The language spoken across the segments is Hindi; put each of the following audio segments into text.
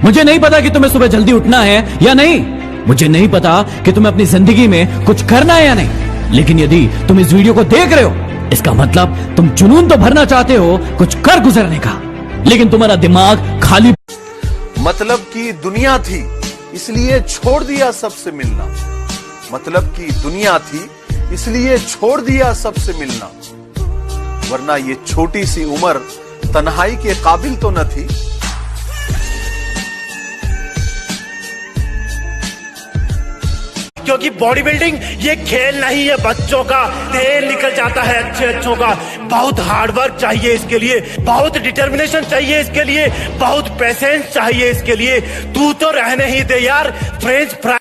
मुझे नहीं पता कि तुम्हें सुबह जल्दी उठना है या नहीं, मुझे नहीं पता कि तुम्हें अपनी जिंदगी में कुछ करना है या नहीं, लेकिन यदि तुम इस वीडियो को देख रहे हो, इसका मतलब तुम जुनून तो भरना चाहते हो कुछ कर गुजरने का, लेकिन तुम्हारा दिमाग खाली। मतलब की दुनिया थी इसलिए छोड़ दिया सबसे मिलना, मतलब की दुनिया थी इसलिए छोड़ दिया सबसे मिलना, वरना ये छोटी सी उम्र तन्हाई के काबिल तो न थी। क्योंकि बॉडी बिल्डिंग ये खेल नहीं है बच्चों का, तेल निकल जाता है अच्छे अच्छों का। बहुत हार्डवर्क चाहिए इसके लिए, बहुत डिटर्मिनेशन चाहिए इसके लिए, बहुत पेशेंस चाहिए इसके लिए। तू तो रहने ही दे यार फ्रेंच फ्राई।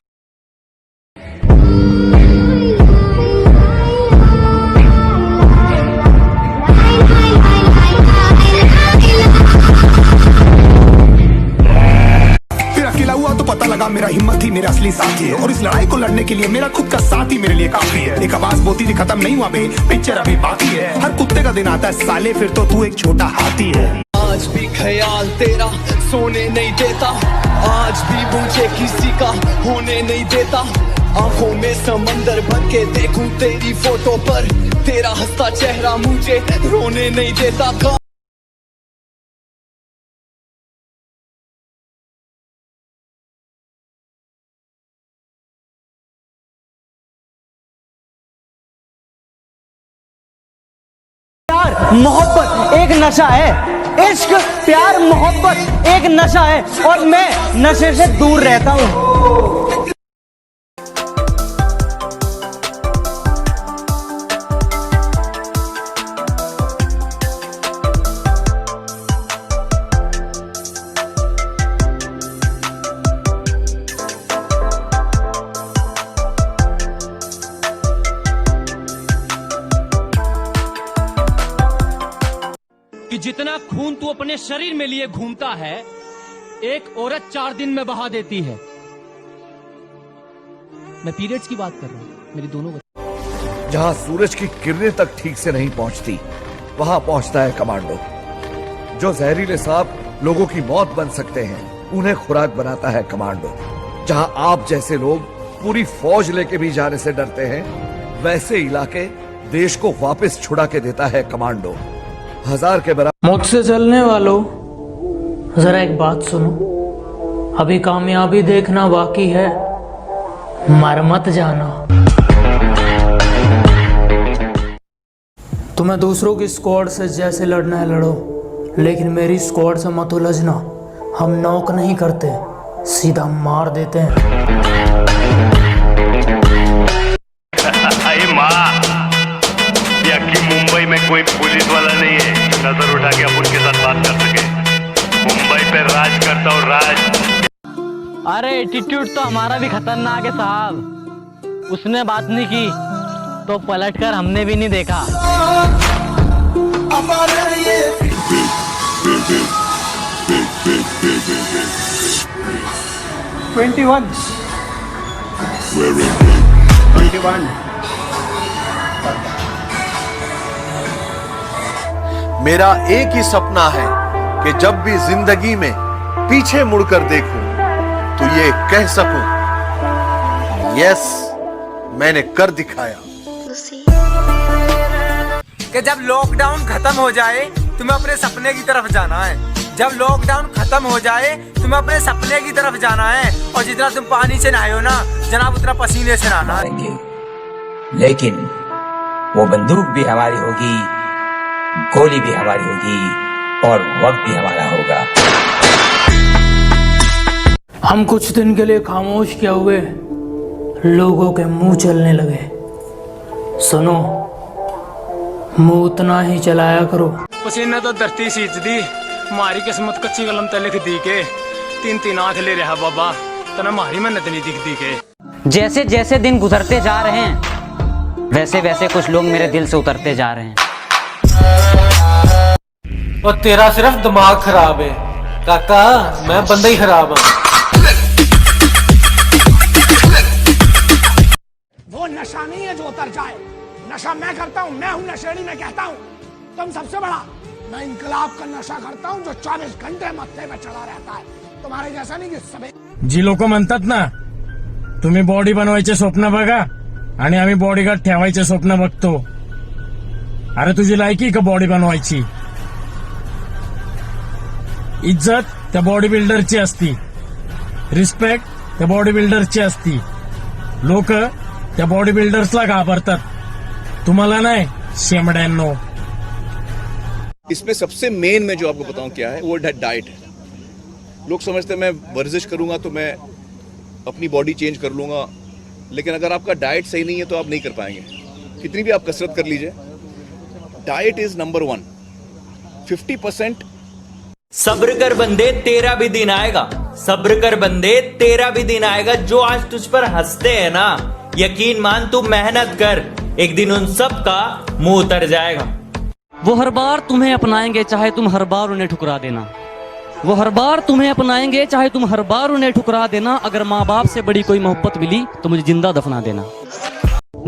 पता लगा मेरा हिम्मत ही मेरा असली साथी है, और इस लड़ाई को लड़ने के लिए मेरा खुद का साथ ही मेरे लिए काफी है। एक आवाज बोलती थी खत्म नहीं हुआ बे, पिक्चर अभी बाकी है। हर कुत्ते का दिन आता है साले, फिर तो तू एक छोटा हाथी है। आज भी ख्याल तेरा सोने नहीं देता, आज भी मुझे किसी का होने नहीं देता। आंखों में समंदर भर के देखूं तेरी फोटो पर, तेरा हंसता चेहरा मुझे रोने नहीं देता। मोहब्बत एक नशा है, इश्क प्यार मोहब्बत एक नशा है, और मैं नशे से दूर रहता हूँ। कि जितना खून तू अपने शरीर में लिए घूमता है, एक औरत 4 दिन में बहा देती है। मैं पीरियड्स की बात कर रहा हूँ, मेरी दोनों। जहां सूरज की किरणें तक ठीक से नहीं पहुंचती, वहां पहुंचता है कमांडो। जो जहरीले सांप लोगों की मौत बन सकते हैं, उन्हें खुराक बनाता है कमांडो। जहां आप जैसे लोग पूरी फौज लेके भी जाने से डरते हैं, वैसे इलाके देश को वापस छुड़ा के देता है कमांडो। 1000 के बराबर। मुझसे चलने वालों, जरा एक बात सुनो, अभी कामयाबी देखना बाकी है, मर मत जाना। तुम्हें दूसरों की स्क्वाड से जैसे लड़ना है लड़ो, लेकिन मेरी स्क्वाड से मत उलझना। हम नॉक नहीं करते, सीधा मार देते हैं। मुंबई में कोई पुलिस वाला नहीं है नजर उठा के अपन के साथ बात कर सके। मुंबई पे राज करता हूँ, राज। अरे एटीट्यूड तो हमारा भी खतरनाक है साहब, उसने बात नहीं की तो पलटकर हमने भी नहीं देखा। मेरा एक ही सपना है कि जब भी जिंदगी में पीछे मुड़कर देखूं तो ये कह सकूं, यस मैंने कर दिखाया। कि जब लॉकडाउन खत्म हो जाए तुम्हें अपने सपने की तरफ जाना है। जब लॉकडाउन खत्म हो जाए तुम्हें अपने सपने की तरफ जाना है, और जितना तुम पानी से नहाए हो ना जनाब, उतना पसीने से नहाना है। लेकिन वो बंदूक भी हमारी होगी, गोली भी हमारी होगी, और वक्त भी हमारा होगा। हम कुछ दिन के लिए खामोश क्या हुए, लोगों के मुंह चलने लगे। सुनो, मुंह उतना ही चलाया करो। पसीने तो धरती सींच दी, हमारी किस्मत कच्ची कलम ते लिख दी के 3-3 आंख ले रहा बाबा, तना हमारी मेहनत नहीं दिख दी के। जैसे जैसे दिन गुजरते जा रहे हैं, वैसे वैसे कुछ लोग मेरे दिल से उतरते जा रहे हैं। और तेरा सिर्फ दिमाग खराब है काका, मैं बंदा ही खराब हूँ। वो नशा नहीं है जो उतर जाए, नशा मैं करता हूँ, मैं हूँ नशेड़ी, मैं कहता हूँ तुम सबसे बड़ा मैं इनकलाब का नशा करता हूँ जो 24 घंटे मत्थे में चढ़ा रहता है, तुम्हारे जैसा नहीं कि सबे जी लोक म्हणतात ना, तुम्ही बॉडी बनवायचे स्वप्न बघा आणि आम्ही बॉडीगार्ड ठेवायचे स्वप्न बघतो. अरे तुझी लायकी का बॉडी बनवायची? इज्जत त्या बॉडी बिल्डरची असती, रिस्पेक्ट त्या बॉडी बिल्डरची असती. लोक त्या बॉडी बिल्डर्सला घाबरतात, तुम्हाला नाही शेमड्यांनो. इसमें सबसे मेन मैं जो आपको बताऊं क्या है, वो डाइट है. लोग समझते हैं मैं वर्जिश करूंगा तो मैं अपनी बॉडी चेंज कर लूंगा, लेकिन अगर आपका डाइट सही नहीं है तो आप नहीं कर पाएंगे. कितनी भी आप कसरत कर लीजिए, डाइट इज नंबर 1. 50% सब्र कर बंदे, तेरा भी दिन आएगा. सब्र कर बंदे, तेरा भी दिन आएगा. जो आज तुझ पर हंसते हैं ना, यकीन मान तू मेहनत कर, एक दिन उन सब का मुंह उतर जाएगा. वो हर बार तुम्हें अपनाएंगे चाहे तुम हर बार उन्हें ठुकरा देना. वो हर बार तुम्हें अपनाएंगे चाहे तुम हर बार उन्हें ठुकरा देना. अगर माँ बाप से बड़ी कोई मोहब्बत मिली तो मुझे जिंदा दफना देना.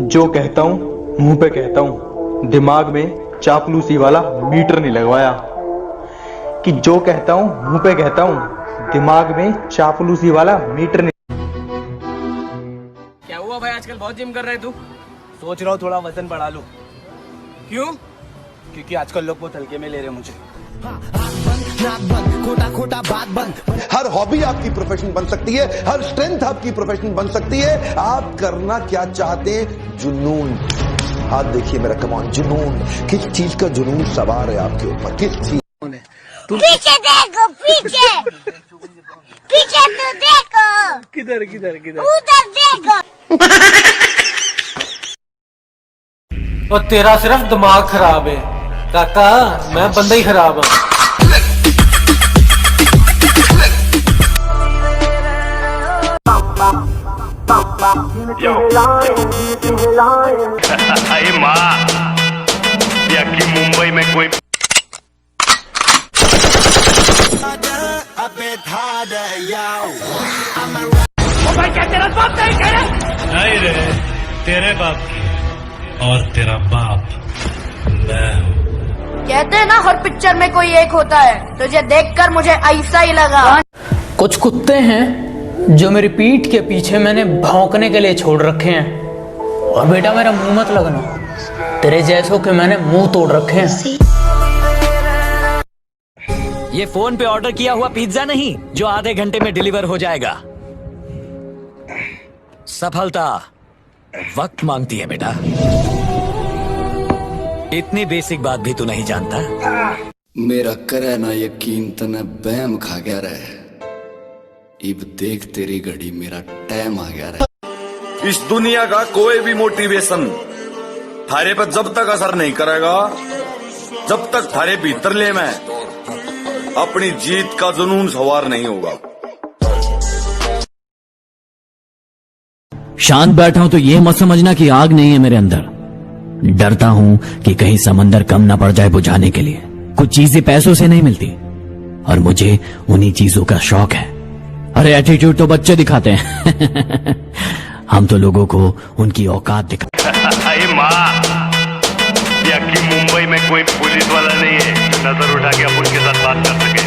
जो कहता हूँ मुंह पे कहता हूँ, दिमाग में चापलूसी वाला मीटर नहीं लगवाया. कि जो कहता हूँ मुंह पे कहता हूँ, दिमाग में चापलूसी वाला मीटर नहीं. क्या हुआ भाई, आजकल बहुत जिम कर रहे तू? सोच रहा हूँ थोड़ा वजन बढ़ा लूं. क्यों? क्योंकि आजकल लोग बहुत हल्के में ले रहे हैं मुझे. हर हॉबी आपकी प्रोफेशन बन सकती है, हर स्ट्रेंथ आपकी प्रोफेशन बन सकती है. आप करना क्या चाहते हैं? जुनून. हाथ देखिए मेरा, कमान. जुनून. किस चीज का जुनून सवार है आपके ऊपर? किस चीज? पीछे देखो, पीछे पीछे तो देखो. किधर किधर किधर? उधर देखो. और तेरा सिर्फ दिमाग खराब है काका, मैं बंदा ही खराब हूँ. अरे माँ, यकी मुंबई में कोई भाई क्या तेरा बाप नहीं कह रहा? नहीं रे, तेरे बाप की और तेरा बाप मैं हूँ. कहते हैं ना हर पिक्चर में कोई एक होता है, तुझे देखकर मुझे ऐसा ही लगा. कुछ कुत्ते हैं जो मेरी पीठ के पीछे मैंने भौंकने के लिए छोड़ रखे हैं. और बेटा मेरा मुंह मत लगना, तेरे जैसों के मैंने मुंह तोड़ रखे हैं. ये फोन पे ऑर्डर किया हुआ पिज्जा नहीं जो आधे घंटे में डिलीवर हो जाएगा. सफलता वक्त मांगती है बेटा. इतनी बेसिक बात भी तू नहीं जानता. मेरा करे ना यकीन तने बैम खा गया रहे. इब देख तेरी घड़ी, मेरा टाइम आ गया रहे. इस दुनिया का कोई भी मोटिवेशन थारे पर जब तक असर नहीं करेगा, जब तक थारे भीतर ले में अपनी जीत का जुनून सवार नहीं होगा. शांत बैठा हूं तो ये मत समझना कि आग नहीं है मेरे अंदर. डरता हूं कि कहीं समंदर कम ना पड़ जाए बुझाने के लिए. कुछ चीजें पैसों से नहीं मिलती और मुझे उन्हीं चीजों का शौक है. अरे एटीट्यूड तो बच्चे दिखाते हैं. हम तो लोगों को उनकी औकात दिखाते. अरे माँ, यकी मुंबई में कोई पुलिस वाला नहीं है जो नजर उठा के अपन के साथ बात कर सके.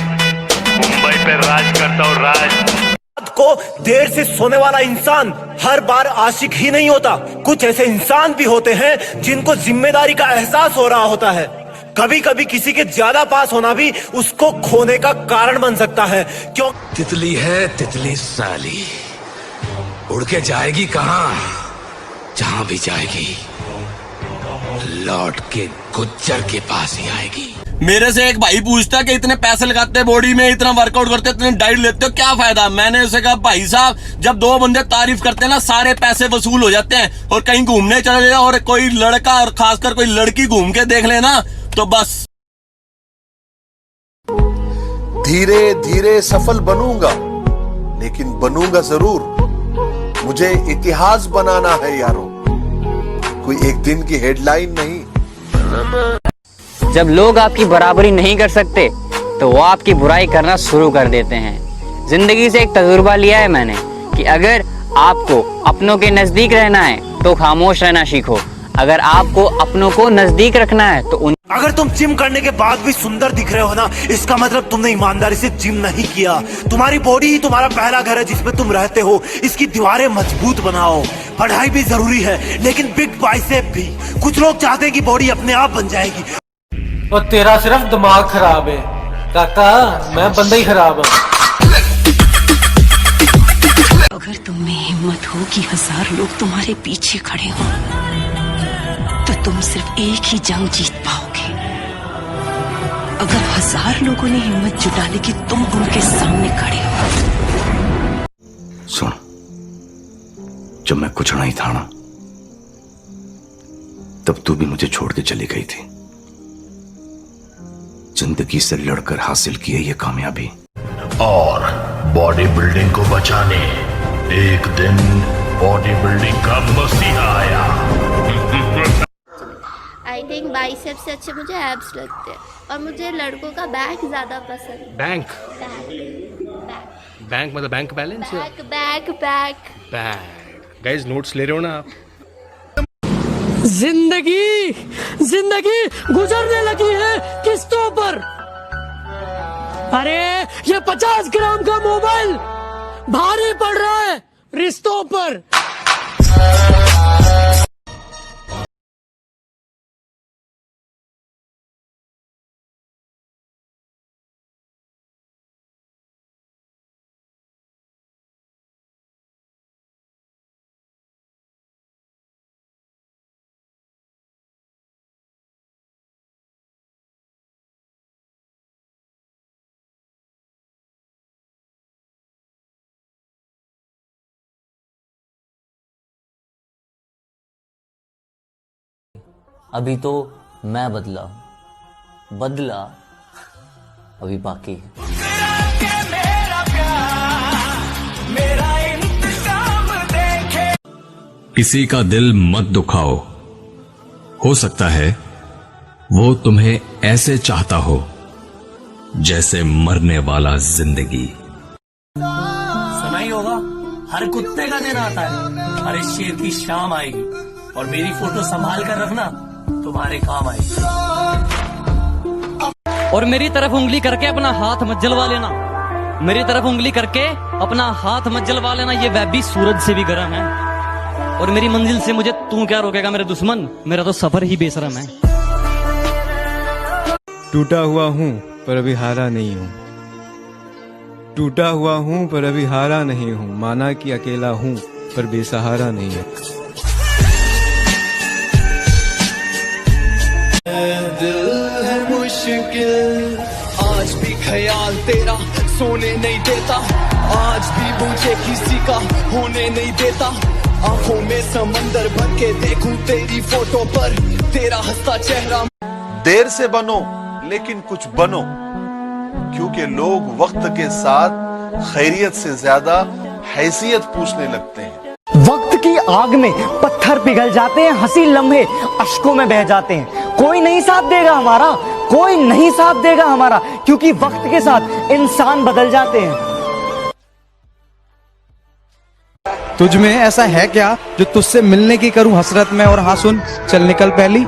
मुंबई पे राज करता हूँ, राज. को देर से सोने वाला इंसान हर बार आशिक ही नहीं होता. कुछ ऐसे इंसान भी होते हैं जिनको जिम्मेदारी का एहसास हो रहा होता है. कभी कभी किसी के ज्यादा पास होना भी उसको खोने का कारण बन सकता है. क्यों? तितली है तितली साली, उड़ के जाएगी कहाँ? जहाँ भी जाएगी लौट के गुज्जर के पास ही आएगी. मेरे से एक भाई पूछता कि इतने पैसे लगाते हैं बॉडी में, इतना वर्कआउट करते हो, इतनी डाइट लेते हो, क्या फायदा? मैंने उसे कहा भाई साहब, जब दो बंदे तारीफ करते हैं ना, सारे पैसे वसूल हो जाते हैं. और कहीं घूमने चले जाओ और कोई लड़का और खासकर कोई लड़की घूम के देख लेना तो बस. धीरे धीरे सफल बनूंगा, लेकिन बनूंगा जरूर. मुझे इतिहास बनाना है यारों, कोई एक दिन की हेडलाइन नहीं. जब लोग आपकी बराबरी नहीं कर सकते तो वो आपकी बुराई करना शुरू कर देते हैं. जिंदगी से एक तजुर्बा लिया है मैंने कि अगर आपको अपनों के नजदीक रहना है तो खामोश रहना सीखो. अगर आपको अपनों को नजदीक रखना है तो अगर तुम जिम करने के बाद भी सुंदर दिख रहे हो ना, इसका मतलब तुमने ईमानदारी से जिम नहीं किया। तुम्हारी बॉडी ही तुम्हारा पहला घर है जिसमें तुम रहते हो। इसकी दीवारें मजबूत बनाओ। पढ़ाई भी जरूरी है, लेकिन बिग बाइसेप भी। कुछ लोग चाहते हैं कि बॉडी अपने आप बन जाएगी। और तेरा सिर्फ दिमाग खराब है काका, मैं बंदा ही खराब हूँ। अगर तुम में हिम्मत हो कि 1000 लोग तुम्हारे पीछे खड़े हों, तो तुम सिर्फ एक ही जंग जीत पाओगे। अगर 1000 लोगों ने हिम्मत जुटा ली कि तुम उनके सामने खड़े हो। सुन, जब मैं कुछ नहीं था ना, तब तू भी मुझे छोड़ के चली गई थी। जिंदगी से लड़कर हासिल की है ये कामयाबी। और बॉडी बिल्डिंग को बचाने एक दिन बॉडी बिल्डिंग का मसीहा आया। आई थिंक बाइसेप से अच्छे मुझे एब्स लगते हैं, और मुझे लड़कों का बैक ज्यादा पसंद है। बैंक बैंक मतलब bank balance. Back back back back guys, notes ले रहे हो ना आप? जिंदगी जिंदगी गुजरने लगी है किस्तों पर। अरे ये 50 ग्राम का मोबाइल भारी पड़ रहा है रिश्तों पर। अभी तो मैं बदला, बदला अभी बाकी है। किसी का दिल मत दुखाओ, हो सकता है वो तुम्हें ऐसे चाहता हो जैसे मरने वाला जिंदगी। सुना ही होगा, हर कुत्ते का दिन आता है, हर शेर की शाम आएगी, और मेरी फोटो संभाल कर रखना, तुम्हारे काम आएगी। और मेरी तरफ उंगली करके अपना हाथ मत जलवा लेना। मेरी तरफ उंगली करके अपना हाथ मत जलवा लेना, ये वैब भी सूरज से भी गर्म है। और मेरी मंजिल से मुझे तू क्या रोकेगा मेरे दुश्मन, मेरा तो सफर ही बेशरम है। टूटा हुआ हूँ पर अभी हारा नहीं हूँ, टूटा हुआ हूँ पर अभी हारा नहीं हूँ, माना कि अकेला हूँ पर बेसहारा नहीं हूँ। दिल है मुश्किल, आज भी ख्याल तेरा सोने नहीं देता, आज भी मुझे किसी का होने नहीं देता। आंखों में समंदर भर के देखूं तेरी फोटो पर तेरा हंसता चेहरा। देर से बनो लेकिन कुछ बनो, क्योंकि लोग वक्त के साथ खैरियत से ज्यादा हैसियत पूछने लगते हैं। वक्त की आग में पत्थर पिघल जाते हैं, हंसी लम्हे अश्कों में बह जाते हैं। कोई नहीं साथ देगा हमारा, कोई नहीं साथ देगा हमारा, क्योंकि वक्त के साथ इंसान बदल जाते हैं। तुझ में ऐसा है क्या जो तुझसे मिलने की करूं हसरत में, और हाँ सुन, चल निकल पहली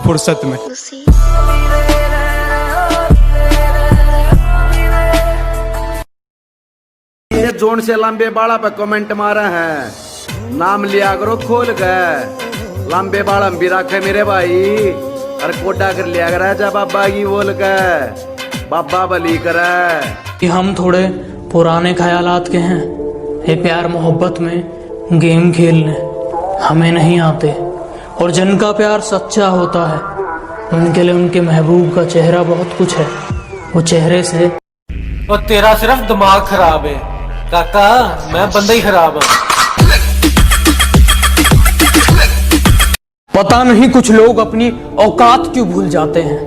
फुर्सत में। ये जोन से लंबे बाड़ा पे कमेंट मारा है, नाम लिया करो खोल गए। लंबे बाड़ा भी रखे मेरे भाई, अरे कोटा कर लिया कर जा बाबा की बोल के, बाबा बली करे। हम थोड़े पुराने ख्यालात के हैं, ये प्यार मोहब्बत में गेम खेलने हमें नहीं आते। और जिनका प्यार सच्चा होता है उनके लिए उनके महबूब का चेहरा बहुत कुछ है, वो चेहरे से। और तेरा सिर्फ दिमाग खराब है काका, मैं बंदा ही खराब हूँ। पता नहीं कुछ लोग अपनी औकात क्यों भूल जाते हैं,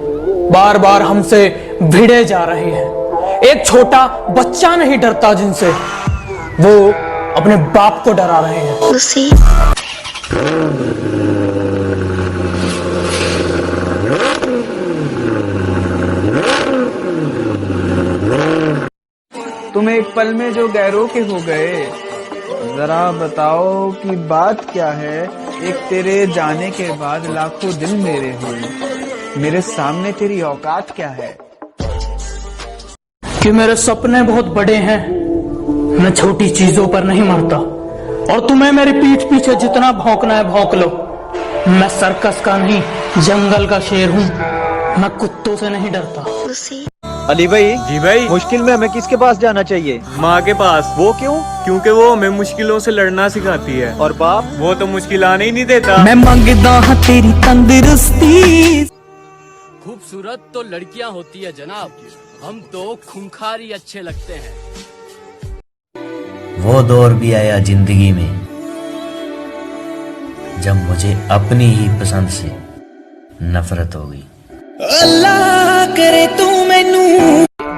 बार बार हमसे भिड़े जा रहे हैं। एक छोटा बच्चा नहीं डरता जिनसे, वो अपने बाप को डरा रहे हैं। तुम एक पल में जो गैरों के हो गए, जरा बताओ कि बात क्या है। एक तेरे जाने के बाद लाखों दिन मेरे हुए, मेरे सामने तेरी औकात क्या है? कि मेरे सपने बहुत बड़े हैं, मैं छोटी चीजों पर नहीं मरता। और तुम्हें मेरी पीठ पीछे जितना भौंकना है भौंक लो। मैं सर्कस का नहीं, जंगल का शेर हूँ। मैं कुत्तों से नहीं डरता। अली भाई। जी भाई। मुश्किल में हमें किसके पास जाना चाहिए? माँ के पास। वो क्यों? क्योंकि वो हमें मुश्किलों से लड़ना सिखाती है। और बाप? वो तो मुश्किल आने ही नहीं देता। मैं मांगदा हाँ तेरी तंदुरुस्ती। खूबसूरत तो लड़कियां होती है जनाब, हम तो खूंखारी अच्छे लगते हैं। वो दौर भी आया जिंदगी में जब मुझे अपनी ही पसंद से नफरत हो गई। अल्लाह करे तू मैनू।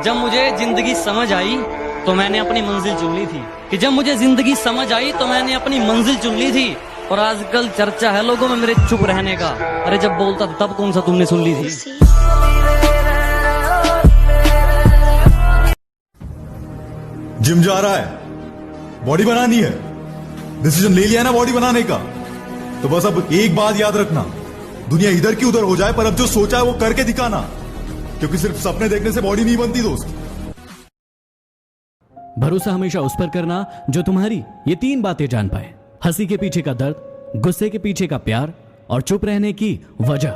जब मुझे जिंदगी समझ आई तो मैंने अपनी मंजिल चुन ली थी। कि जब मुझे जिंदगी समझ आई तो मैंने अपनी मंजिल चुन ली थी। और आजकल चर्चा है लोगों में मेरे चुप रहने का। अरे जब बोलता था तब कौन सा तुमने सुन ली थी? जिम जा रहा है, बॉडी बनानी है, डिसीजन ले लिया है ना बॉडी बनाने का, तो बस अब एक बात याद रखना, दुनिया इधर की उधर हो जाए पर अब जो सोचा है वो करके दिखाना, क्योंकि सिर्फ सपने देखने से बॉडी नहीं बनती दोस्त। भरोसा हमेशा उस पर करना जो तुम्हारी ये 3 बातें जान पाए। हंसी के पीछे का दर्द, गुस्से के पीछे का प्यार और चुप रहने की वजह।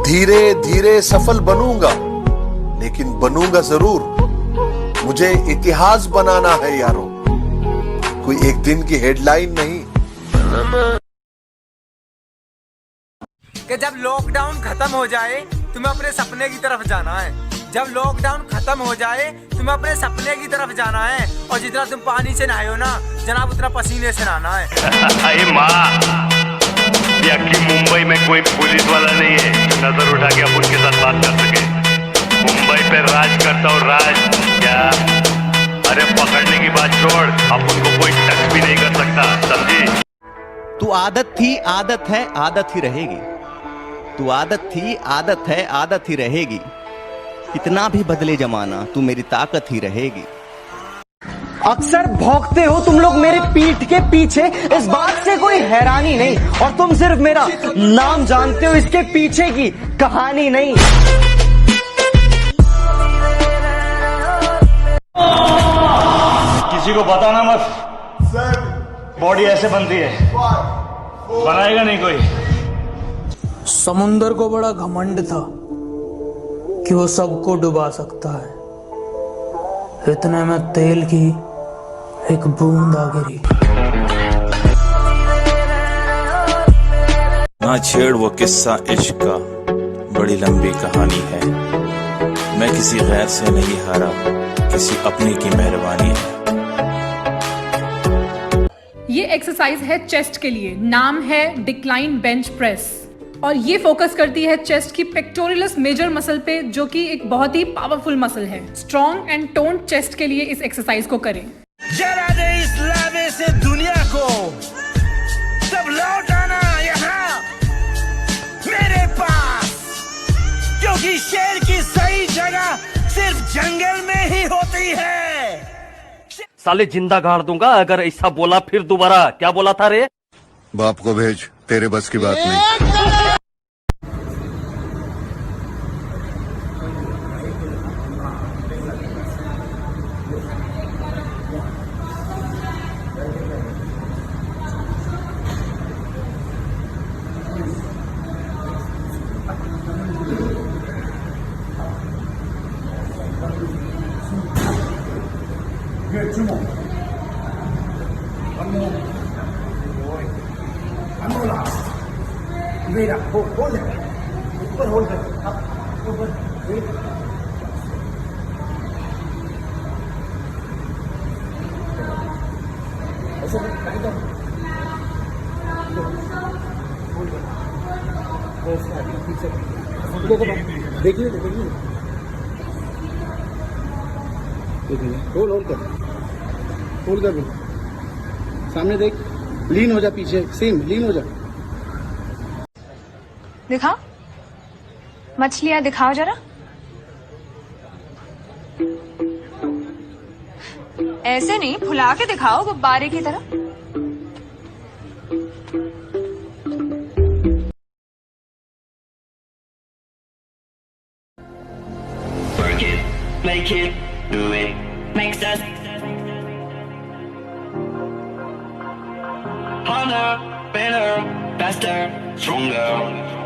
धीरे धीरे सफल बनूंगा, लेकिन बनूंगा जरूर। मुझे इतिहास बनाना है यारों, कोई एक दिन की हेडलाइन नहीं। कि जब लॉकडाउन खत्म हो जाए तुम्हें अपने सपने की तरफ जाना है। जब लॉकडाउन खत्म हो जाए तुम्हें अपने सपने की तरफ जाना है। और जितना तुम पानी से नहाए हो ना जनाब, उतना पसीने से नहाना है। अरे माँ, कि मुंबई में कोई पुलिस वाला नहीं है जो नजर उठा के अपन के साथ बात कर सके। मुंबई पे राज करता हूँ, राज क्या? अरे पकड़ने की बात छोड़, अपन को कोई टच भी नहीं कर सकता, समझी? तू आदत थी, आदत है, आदत ही रहेगी। तू आदत थी, आदत है, आदत ही रहेगी। कितना भी बदले जमाना, तू मेरी ताकत ही रहेगी। अक्सर भौंकते हो तुम लोग मेरे पीठ के पीछे, इस बात से कोई हैरानी नहीं। और तुम सिर्फ मेरा नाम जानते हो, इसके पीछे की कहानी नहीं। किसी को बताना मत, बॉडी ऐसे बनती है, बनाएगा नहीं कोई। समुंदर को बड़ा घमंड था कि वो सबको डुबा सकता है। इतने में तेल की एक बूंद आ गिरी। ना छेड़ वो किस्सा इश्क का, बड़ी लंबी कहानी है। मैं किसी गैर से नहीं हारा, किसी अपने की मेहरबानी है। ये एक्सरसाइज है चेस्ट के लिए, नाम है डिक्लाइन बेंच प्रेस। और ये फोकस करती है चेस्ट की पेक्टोरियस मेजर मसल पे, जो कि एक बहुत ही पावरफुल मसल है। स्ट्रॉन्ग एंड टोन्ड चेस्ट के लिए इस एक्सरसाइज को करें। जरा दे इस लावे से दुनिया को, तब लौट आना यहाँ मेरे पास, क्योंकि शेर की सही जगह सिर्फ जंगल में ही होती है। साले जिंदा गाड़ दूंगा अगर ऐसा बोला फिर दोबारा। क्या बोला था रे? बाप को भेज, तेरे बस की बात नहीं। देखिए होल्ड कर भी सामने देख, लीन हो जा पीछे, सेम लीन हो जा। दिखाओ मछलियां, दिखाओ जरा। ऐसे नहीं, फुला के दिखाओ गुब्बारे की तरह। makes us harder, better, faster, stronger.